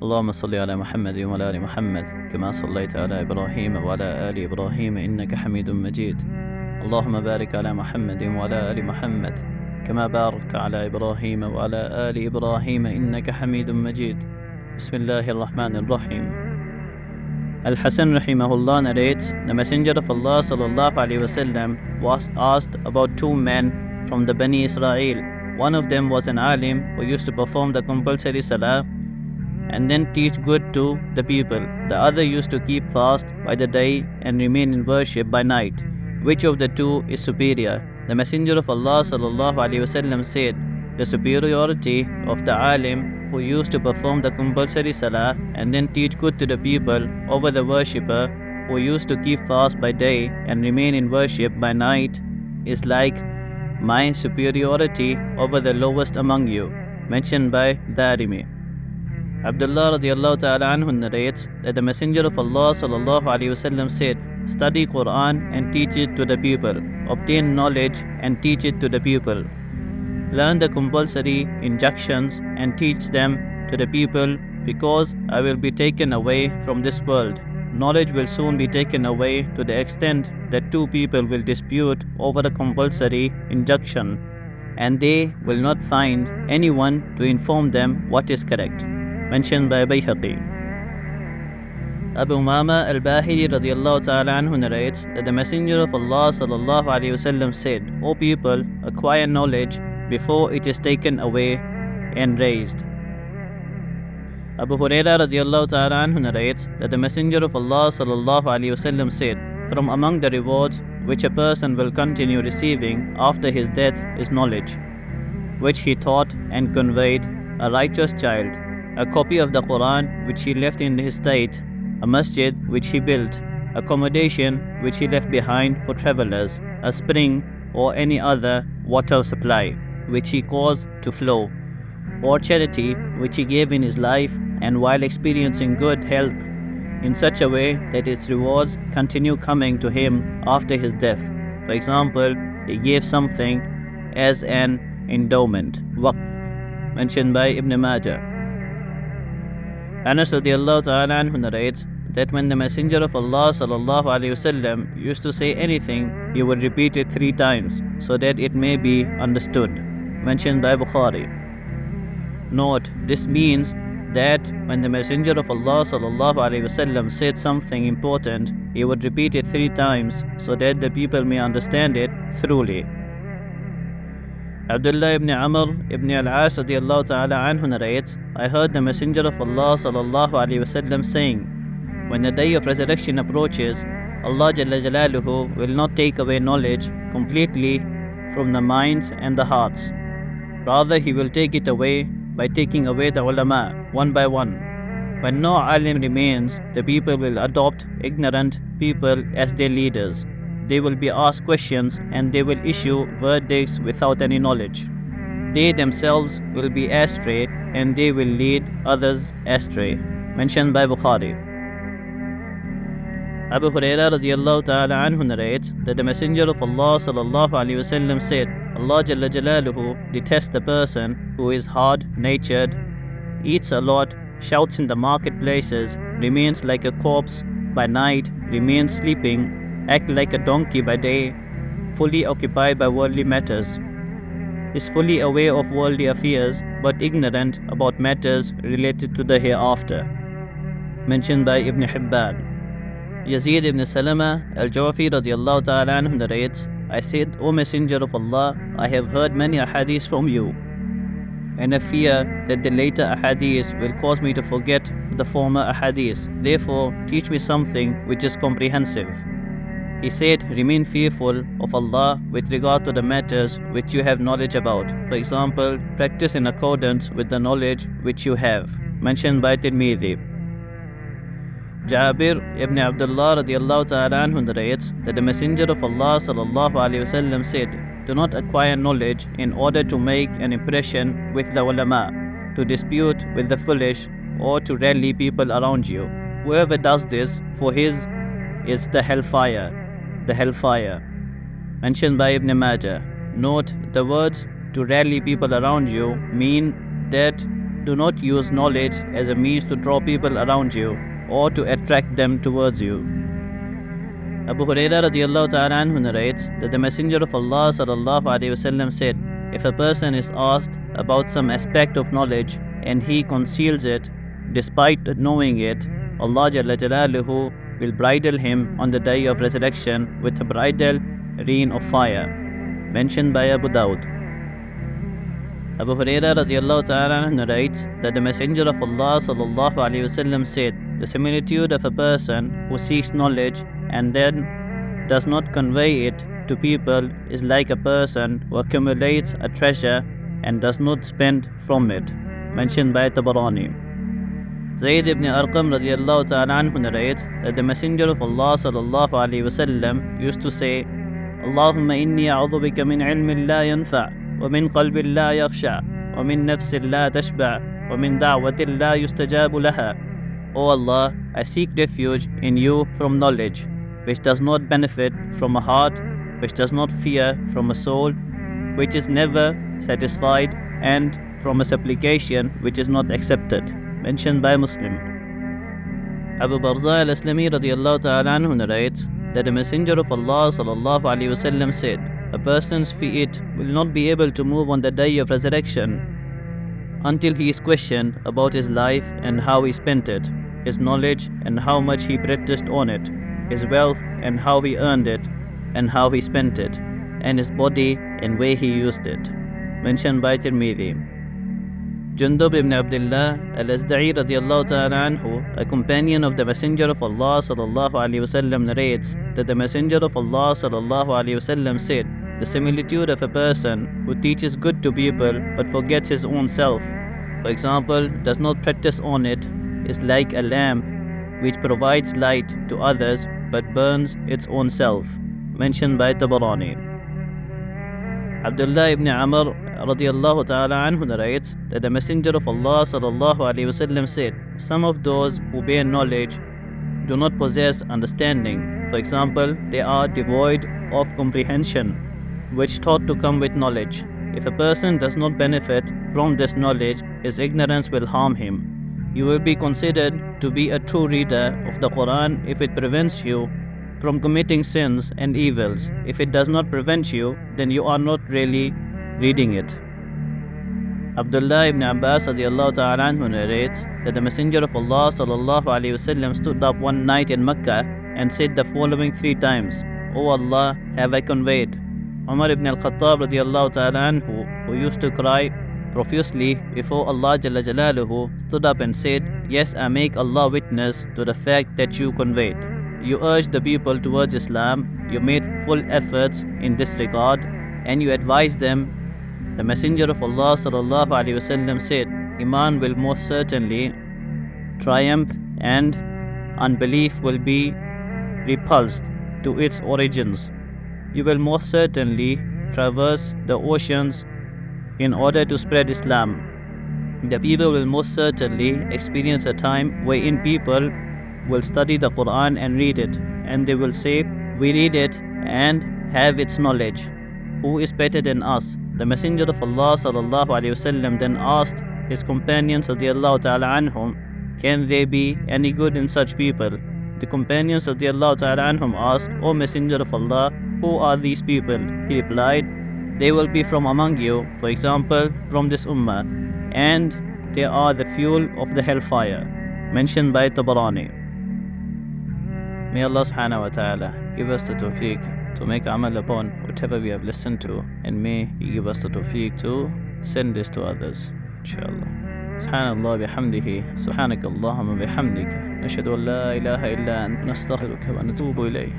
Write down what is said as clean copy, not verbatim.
اللهم صل على محمد وعلى آل محمد كما صليت على إبراهيم وعلى آل إبراهيم إنك حميد مجيد. اللهم بارك على محمد وعلى آل محمد كما باركت على إبراهيم وعلى آل إبراهيم إنك حميد مجيد. بسم الله الرحمن الرحيم. Al-Hasan Rahimahullah narrates, the Messenger of Allah sallallahu alaihi wasallam was asked about two men from the Bani Israel. One of them was an alim who used to perform the compulsory salah and then teach good to the people. The other used to keep fast by the day and remain in worship by night. Which of the two is superior? The Messenger of Allah sallallahu alaihi wasallam said, the superiority of the alim who used to perform the compulsory salah and then teach good to the people over the worshipper who used to keep fast by day and remain in worship by night is like my superiority over the lowest among you, mentioned by Darimi. Abdullah radiallahu ta'ala anhu narrates that the Messenger of Allah sallallahu alaihi wasallam said, study Quran and teach it to the people, obtain knowledge and teach it to the people. Learn the compulsory injunctions and teach them to the people, because I will be taken away from this world. Knowledge will soon be taken away to the extent that two people will dispute over a compulsory injunction, and they will not find anyone to inform them what is correct. Mentioned by Bayhaqi. Abu Umama al-Bahili radiallahu ta'ala anhu narrates that the Messenger of Allah sallallahu alaihi wasallam said, O people, acquire knowledge before it is taken away and raised. Abu Huraira radiallahu ta'ala anhu narrates that the Messenger of Allah sallallahu alaihi wasallam said, from among the rewards which a person will continue receiving after his death is knowledge, which he taught and conveyed, a righteous child, a copy of the Quran which he left in his state, a masjid which he built, accommodation which he left behind for travelers, a spring or any other water supply which he caused to flow, or charity which he gave in his life and while experiencing good health in such a way that its rewards continue coming to him after his death. For example, he gave something as an endowment, waqf, mentioned by Ibn Majah. Anas radiallahu ta'ala anhu narrates that when the Messenger of Allah sallallahu alaihi wasallam used to say anything, he would repeat it 3 times so that it may be understood. Mentioned by Bukhari. Note, this means that when the Messenger of Allah sallallahu alaihi wasallam said something important, he would repeat it 3 times so that the people may understand it thoroughly. Abdullah ibn Amr ibn al-As radiallahu ta'ala anhu narrates, I heard the Messenger of Allah sallallahu alaihi wasallam saying, when the day of resurrection approaches, Allah Jalla Jalaluhu will not take away knowledge completely from the minds and the hearts. Rather, He will take it away by taking away the ulama one by one. When no alim remains, the people will adopt ignorant people as their leaders. They will be asked questions and they will issue verdicts without any knowledge. They themselves will be astray and they will lead others astray. Mentioned by Bukhari. Abu Huraira radiallahu ta'ala anhu narrates that the Messenger of Allah sallallahu alaihi wasallam said, Allah Jalla Jalaluhu detests the person who is hard-natured, eats a lot, shouts in the marketplaces, remains like a corpse by night, remains sleeping, act like a donkey by day, fully occupied by worldly matters, is fully aware of worldly affairs but ignorant about matters related to the hereafter. Mentioned by Ibn Hibban. Yazid ibn Salama al-Jawafi radiallahu ta'ala anhu narrates, I said, O Messenger of Allah, I have heard many ahadith from you, and I fear that the later ahadith will cause me to forget the former ahadith. Therefore, teach me something which is comprehensive. He said, remain fearful of Allah with regard to the matters which you have knowledge about. For example, practice in accordance with the knowledge which you have. Mentioned by Tirmidhi. Jabir ibn Abdullah radiallahu ta'ala anhu narrates that the Messenger of Allah sallallahu alaihi wasallam said, do not acquire knowledge in order to make an impression with the ulama, to dispute with the foolish, or to rally people around you. Whoever does this, for his is the hellfire. Mentioned by Ibn Majah. Note, the words to rally people around you mean that Do not use knowledge as a means to draw people around you or to attract them towards you. Abu Hurairah radiallahu ta'ala anhu narrates that the Messenger of Allah sallallahu alaihi wasallam said, if a person is asked about some aspect of knowledge and he conceals it despite knowing it, Allah Jalla Jalaluhu will bridle him on the day of resurrection with a bridal rein of fire. Mentioned by Abu Dawud. Abu Hurairah radiallahu ta'ala narrates that the Messenger of Allah sallallahu alaihi wasallam said, the similitude of a person who seeks knowledge and then does not convey it to people is like a person who accumulates a treasure and does not spend from it. Mentioned by Tabarani. Zayd ibn Arqam radiallahu ta'ala anhu narrates that the Messenger of Allah sallallahu alaihi wasallam used to say, Allahumma inni a'udhu bika min ilmin la yanfa' wa min qalbin la yakhsha' wa min nafsin la tashba' wa min da'watin la yustajabu laha. O Allah, I seek refuge in you from knowledge, which does not benefit, from a heart which does not fear, from a soul which is never satisfied, and from a supplication which is not accepted. Mentioned by Muslim. Abu Barza al-Aslami radiallahu ta'ala anhu narrates that the Messenger of Allah sallallahu alaihi wasallam said, a person's feet will not be able to move on the day of resurrection until he is questioned about his life and how he spent it, his knowledge and how much he practiced on it, his wealth and how he earned it and how he spent it, and his body and way he used it. Mentioned by Tirmidhi. Jundub ibn Abdullah al-Azda'i radiallahu ta'ala anhu, a companion of the Messenger of Allah sallallahu alaihi wasallam, narrates that the Messenger of Allah sallallahu alaihi wasallam said, the similitude of a person who teaches good to people but forgets his own self, for example, does not practice on it, is like a lamp which provides light to others but burns its own self. Mentioned by Tabarani. Abdullah ibn Amr radiallahu ta'ala anhu narrates that the Messenger of Allah sallallahu alaihi wasallam said, some of those who bear knowledge do not possess understanding. For example, they are devoid of comprehension, which thought to come with knowledge. If a person does not benefit from this knowledge, his ignorance will harm him. You will be considered to be a true reader of the Quran if it prevents you from committing sins and evils. If it does not prevent you, then you are not really reading it. Abdullah ibn Abbas radiallahu ta'ala anhu narrates that the Messenger of Allah sallallahu alaihi wasallam stood up one night in Mecca and said the following 3 times, O Allah, have I conveyed? Umar ibn al-Khattab radiallahu ta'ala anhu, who used to cry profusely before Allah Jalla Jalaluhu, stood up and said, yes, I make Allah witness to the fact that you conveyed. You urged the people towards Islam, you made full efforts in this regard, and you advised them. The Messenger of Allah sallallahu alaihi wasallam said, Iman will most certainly triumph and unbelief will be repulsed to its origins. You will most certainly traverse the oceans in order to spread Islam. The people will most certainly experience a time wherein people will study the Quran and read it, and they will say, we read it and have its knowledge. Who is better than us? The Messenger of Allah sallallahu alaihi wasallam then asked his companions radiyallahu ta'ala anhum, can there be any good in such people? The companions radiyallahu ta'ala anhum asked, O Messenger of Allah, who are these people? He replied, they will be from among you, for example, from this ummah, and they are the fuel of the hellfire. Mentioned by Tabarani. May Allah subhanahu wa ta'ala give us the tawfiq to make amal upon whatever we have listened to, and may He give us the tawfiq to send this to others, inshallah. Subhanallah bihamdihi, subhanakallahumma bihamdika, nashhadu an la ilaha illa anta, nastaghfiruka wa natubu ilayh.